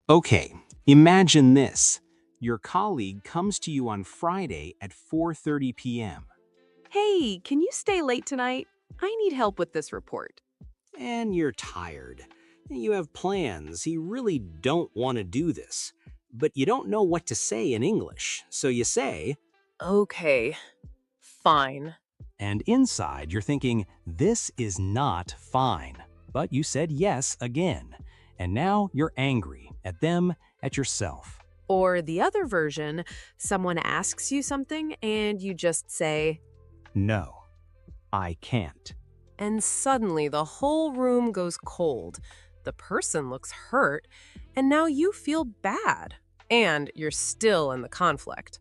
Okay, imagine this. Your colleague comes to you on Friday at 4:30 p.m. Hey, can you stay late tonight? I need help with this report. and you're tired. You have plans. You really don't want to do this, but you don't know what to say in English. So you say, Okay, fine. and inside you're thinking, this is not fine. But you said yes again. And now you're angry at them, at yourself. Or the other version, someone asks you something and you just say, No, I can't. and suddenly the whole room goes cold. The person looks hurt, and now you feel bad. And you're still in the conflict.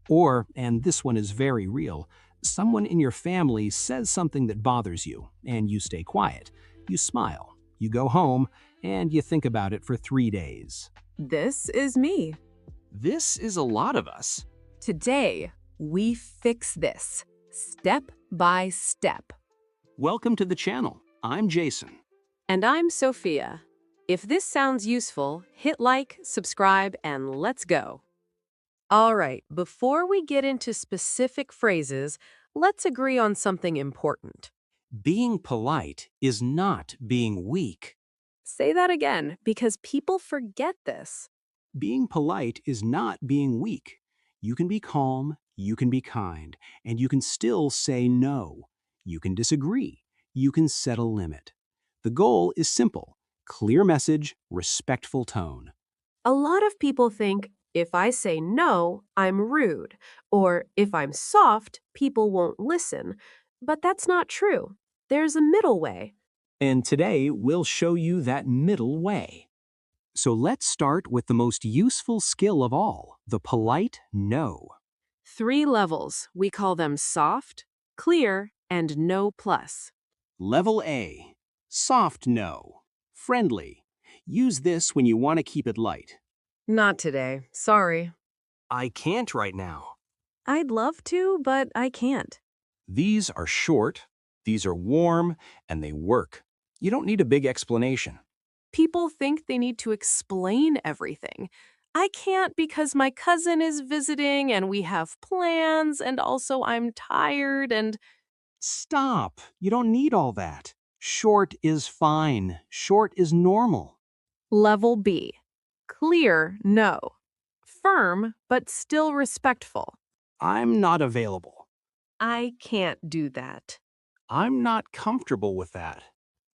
Or, and this one is very real, someone in your family says something that bothers you, and you stay quiet. You smile, you go home, and you think about it for 3 days. This is me. This is a lot of us. Today, we fix this step by step. Welcome to the channel. I'm Jason. And I'm Sophia. If this sounds useful, hit like, subscribe, and let's go. All right, before we get into specific phrases, let's agree on something important. Being polite is not being weak. Say that again, because people forget this. Being polite is not being weak. You can be calm, you can be kind, and you can still say no. You can disagree. You can set a limit. The goal is simple: clear message, respectful tone. A lot of people think if I say no, I'm rude, or if I'm soft, people won't listen. But that's not true. There's a middle way. And today we'll show you that middle way. So let's start with the most useful skill of all, the polite no. 3 levels. We call them soft, clear, and no plus. Level A, soft no, friendly. Use this when you want to keep it light. Not today. Sorry. I can't right now. I'd love to, but I can't. These are short, these are warm, and they work. You don't need a big explanation. People think they need to explain everything. I can't because my cousin is visiting and we have plans, and also I'm tired and Stop. You don't need all that. Short is fine. Short is normal. level B. Clear, no. Firm, but still respectful. I'm not available. I can't do that. I'm not comfortable with that.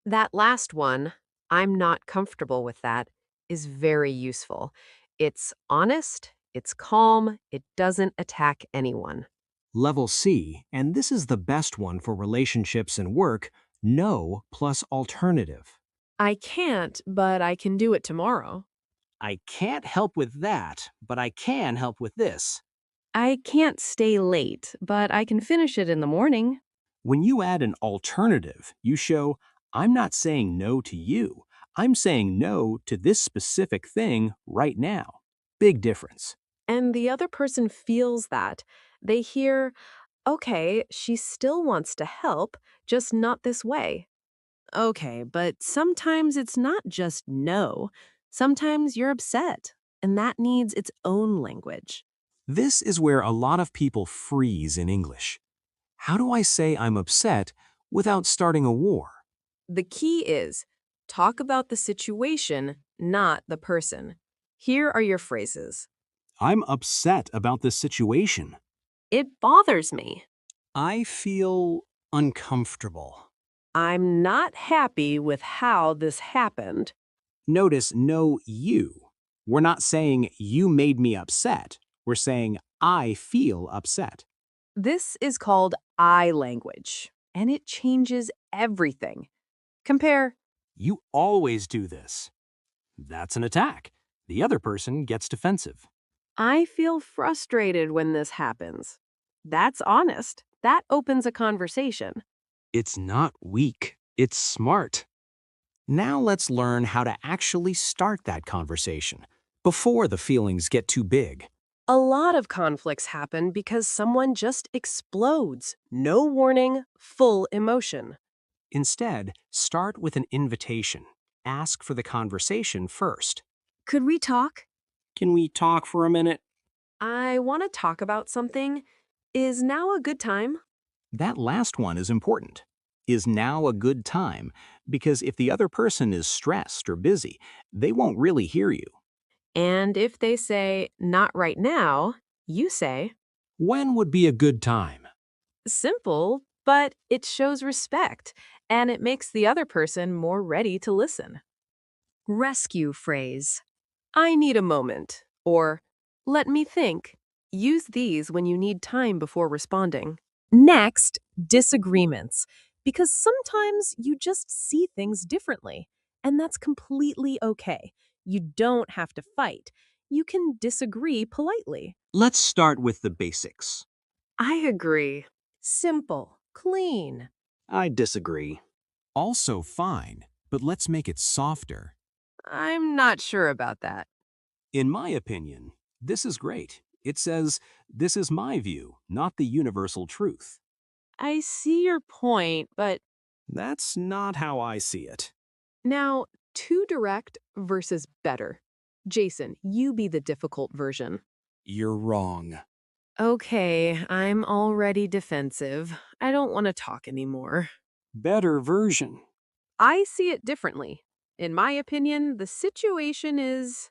That last one, I'm not comfortable with that, is very useful. It's honest, it's calm, it doesn't attack anyone. Level C, and this is the best one for relationships and work, no plus alternative. I can't, but I can do it tomorrow. I can't help with that, but I can help with this. I can't stay late, but I can finish it in the morning. When you add an alternative, you show, I'm not saying no to you. I'm saying no to this specific thing right now. Big difference. And the other person feels that. They hear, okay, she still wants to help, just not this way. Okay, but sometimes it's not just no. Sometimes you're upset, and that needs its own language. This is where a lot of people freeze in English. How do I say I'm upset without starting a war? The key is talk about the situation, not the person. Here are your phrases. I'm upset about this situation. It bothers me. I feel uncomfortable. I'm not happy with how this happened. Notice no you. We're not saying you made me upset. We're saying I feel upset. This is called I language, and it changes everything. Compare, You always do this. That's an attack. The other person gets defensive. I feel frustrated when this happens. That's honest. That opens a conversation. It's not weak, it's smart. Now let's learn how to actually start that conversation before the feelings get too big. A lot of conflicts happen because someone just explodes. No warning, full emotion. Instead, start with an invitation. Ask for the conversation first. Could we talk? Can we talk for a minute? I want to talk about something. Is now a good time? That last one is important. Is now a good time? Because if the other person is stressed or busy, they won't really hear you. And if they say, not right now, you say, When would be a good time? simple, but it shows respect and it makes the other person more ready to listen. Rescue phrase. I need a moment. Or, let me think. Use these when you need time before responding. Next, disagreements. Because sometimes you just see things differently, and that's completely okay. You don't have to fight. You can disagree politely. Let's start with the basics. I agree. Simple, clean. I disagree. Also fine, but let's make it softer. I'm not sure about that. In my opinion, this is great. It says, this is my view, not the universal truth. I see your point, but That's not how I see it. now, too direct versus better. Jason, you be the difficult version. You're wrong. Okay, I'm already defensive. I don't want to talk anymore. Better version. I see it differently. In my opinion, the situation is.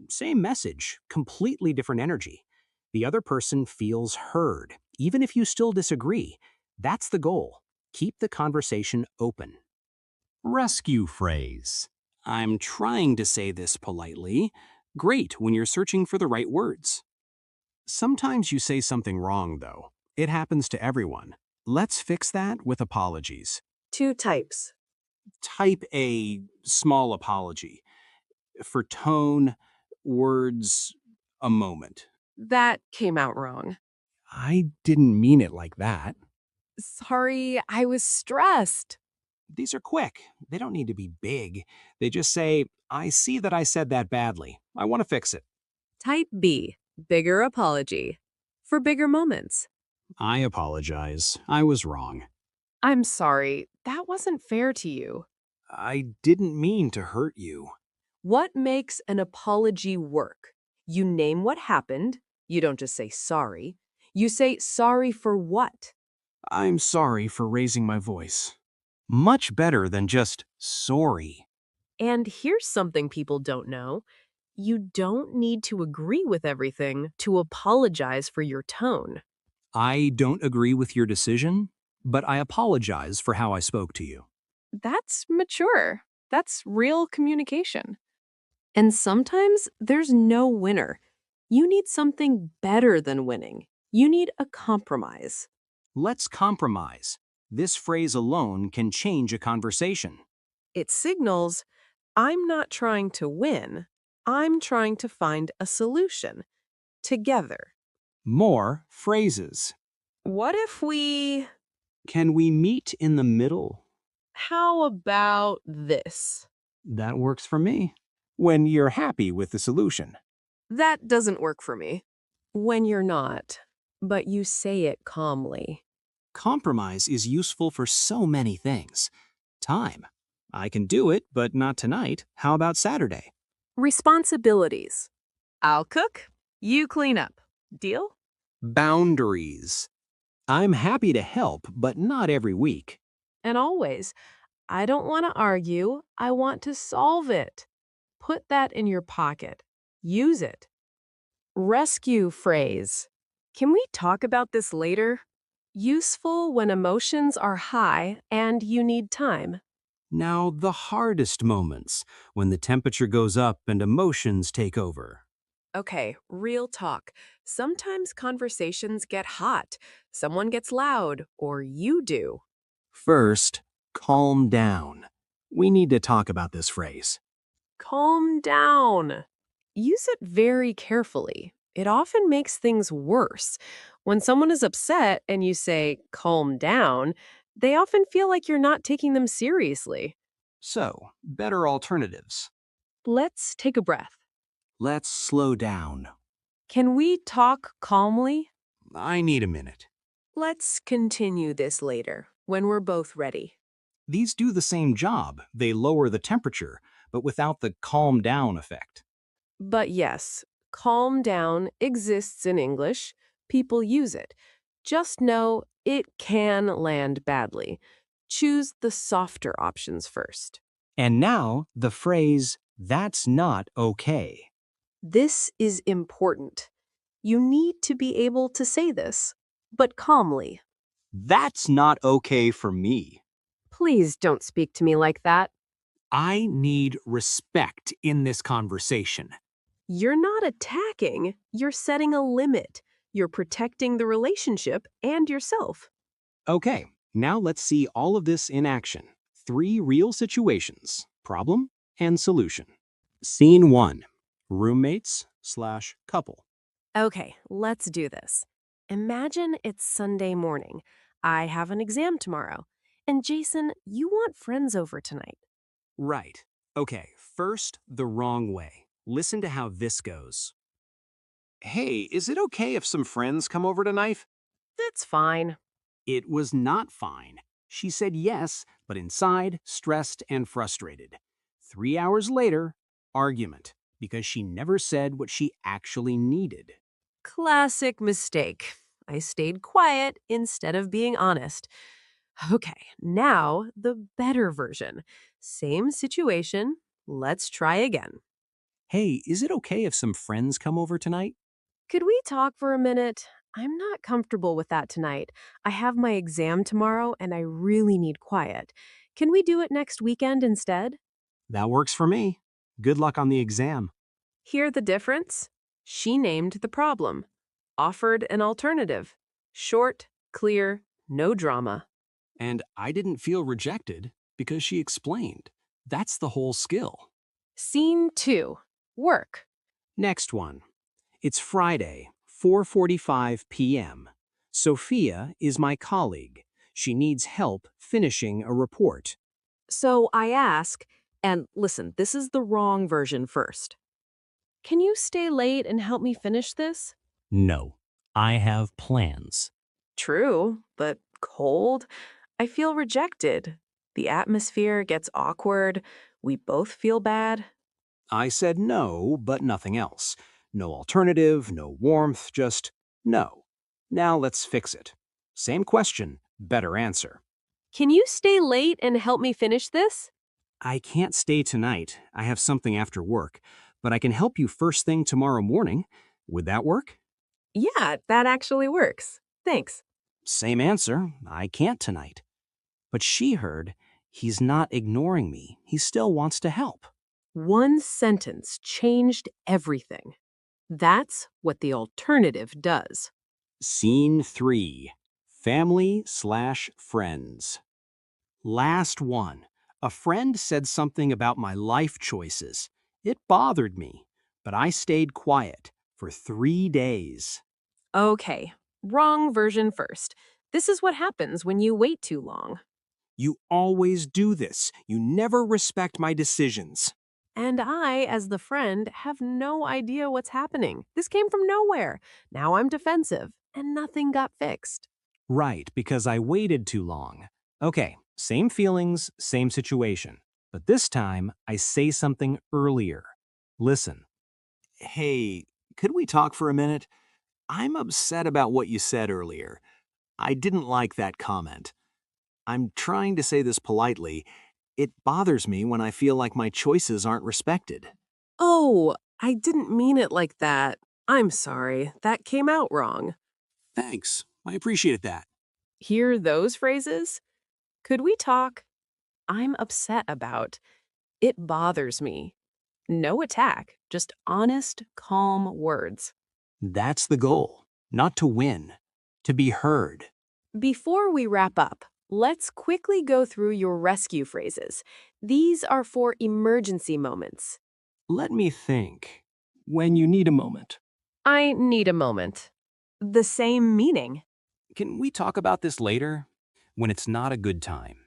Same message, completely different energy. The other person feels heard, even if you still disagree. That's the goal. Keep the conversation open. Rescue phrase. I'm trying to say this politely. Great when you're searching for the right words. Sometimes you say something wrong, though. It happens to everyone. Let's fix that with apologies. Two types. Type a small apology. For tone, words, a moment. That came out wrong. I didn't mean it like that. Sorry, I was stressed. These are quick. They don't need to be big. They just say, I see that I said that badly. I want to fix it. Type B, bigger apology. For bigger moments. I apologize. I was wrong. I'm sorry, that wasn't fair to you. I didn't mean to hurt you. What makes an apology work? You name what happened. You don't just say sorry. You say sorry for what? I'm sorry for raising my voice. Much better than just sorry. And here's something people don't know. You don't need to agree with everything to apologize for your tone. I don't agree with your decision, but I apologize for how I spoke to you. That's mature. That's real communication. And sometimes there's no winner. You need something better than winning. You need a compromise. Let's compromise. This phrase alone can change a conversation. It signals, I'm not trying to win. I'm trying to find a solution. Together. More phrases. What if we. Can we meet in the middle? How about this? That works for me. When you're happy with the solution. That doesn't work for me. When you're not, but you say it calmly. Compromise is useful for so many things. Time. I can do it, but not tonight. How about Saturday? Responsibilities. I'll cook, you clean up. Deal? Boundaries. I'm happy to help, but not every week. And always, I don't want to argue, I want to solve it. Put that in your pocket. Use it. Rescue phrase. Can we talk about this later? Useful when emotions are high and you need time. Now, the hardest moments, when the temperature goes up and emotions take over. Okay, real talk. Sometimes conversations get hot. Someone gets loud, or you do. First, calm down. We need to talk about this phrase. Calm down. Use it very carefully. It often makes things worse. When someone is upset and you say, calm down, they often feel like you're not taking them seriously. So, better alternatives. Let's take a breath. Let's slow down. Can we talk calmly? I need a minute. Let's continue this later, when we're both ready. These do the same job. They lower the temperature, but without the calm down effect. But yes, calm down exists in English. People use it. Just know it can land badly. Choose the softer options first. And now the phrase, that's not okay. This is important. You need to be able to say this, but calmly. That's not okay for me. Please don't speak to me like that. I need respect in this conversation. You're not attacking, you're setting a limit. You're protecting the relationship and yourself. Okay, now let's see all of this in action. 3 real situations, problem and solution. Scene 1, roommates/couple. Okay, let's do this. Imagine it's Sunday morning. I have an exam tomorrow. And Jason, you want friends over tonight. Right. Okay, first, the wrong way. Listen to how this goes. Hey, is it okay if some friends come over tonight? That's fine. It was not fine. She said yes, but inside, stressed and frustrated. 3 hours later, argument, because she never said what she actually needed. Classic mistake. I stayed quiet instead of being honest. Okay, now the better version. Same situation. Let's try again. Hey, is it okay if some friends come over tonight? Could we talk for a minute? I'm not comfortable with that tonight. I have my exam tomorrow and I really need quiet. Can we do it next weekend instead? That works for me. Good luck on the exam. Hear the difference? She named the problem, offered an alternative. Short, clear, no drama. And I didn't feel rejected because she explained. That's the whole skill. Scene 2. Work. Next one. It's Friday, 4:45 p.m. Sophia is my colleague. She needs help finishing a report. So I ask, and listen, this is the wrong version first. Can you stay late and help me finish this? No, I have plans. True, but cold? I feel rejected. The atmosphere gets awkward. We both feel bad. I said no, but nothing else. No alternative, no warmth, just no. Now let's fix it. Same question, better answer. Can you stay late and help me finish this? I can't stay tonight. I have something after work, but I can help you first thing tomorrow morning. Would that work? Yeah, that actually works. Thanks. Same answer. I can't tonight. But she heard, he's not ignoring me. He still wants to help. One sentence changed everything. That's what the alternative does. Scene 3. Family/friends. Last one. A friend said something about my life choices. It bothered me, but I stayed quiet for 3 days. Okay, wrong version first. This is what happens when you wait too long. You always do this. You never respect my decisions. And I, as the friend, have no idea what's happening. This came from nowhere. Now I'm defensive, and nothing got fixed. Right, because I waited too long. Okay, same feelings, same situation. But this time, I say something earlier. Listen. Hey, could we talk for a minute? I'm upset about what you said earlier. I didn't like that comment. I'm trying to say this politely. It bothers me when I feel like my choices aren't respected. Oh, I didn't mean it like that. I'm sorry. That came out wrong. Thanks. I appreciate that. Hear those phrases? Could we talk? I'm upset about. It bothers me. No attack, just honest, calm words. That's the goal. Not to win, to be heard. Before we wrap up, let's quickly go through your rescue phrases. These are for emergency moments. Let me think. When you need a moment. I need a moment. The same meaning. Can we talk about this later? When it's not a good time.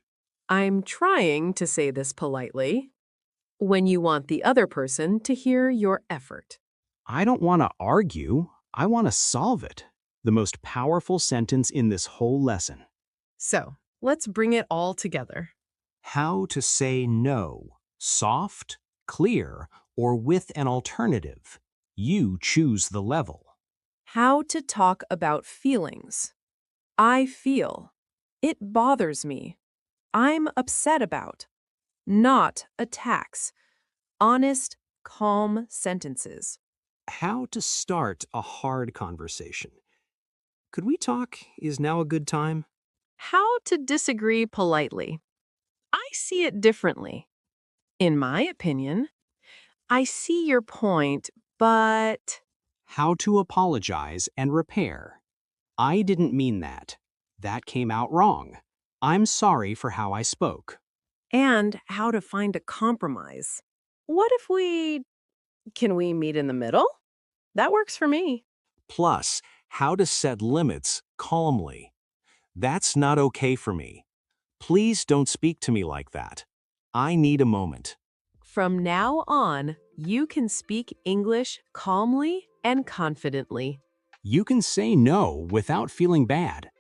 I'm trying to say this politely. When you want the other person to hear your effort. I don't want to argue. I want to solve it. The most powerful sentence in this whole lesson. So, let's bring it all together. How to say no. Soft, clear, or with an alternative. You choose the level. How to talk about feelings. I feel. It bothers me. I'm upset about. Not attacks. Honest, calm sentences. How to start a hard conversation. Could we talk? Is now a good time? How to disagree politely. I see it differently. In my opinion, I see your point, but... How to apologize and repair. I didn't mean that. That came out wrong. I'm sorry for how I spoke. And how to find a compromise. What if we... Can we meet in the middle? That works for me. Plus, how to set limits calmly. That's not okay for me. Please don't speak to me like that. I need a moment. From now on, you can speak English calmly and confidently. You can say no without feeling bad.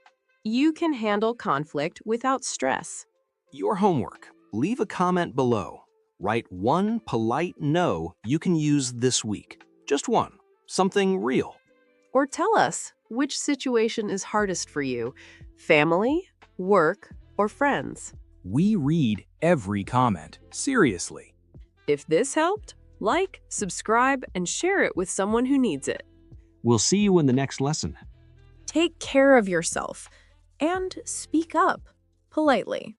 You can handle conflict without stress. Your homework. Leave a comment below. Write one polite no you can use this week. Just one. Something real. Or tell us which situation is hardest for you, family, work, or friends. We read every comment. Seriously. If this helped, like, subscribe, and share it with someone who needs it. We'll see you in the next lesson. Take care of yourself and speak up politely.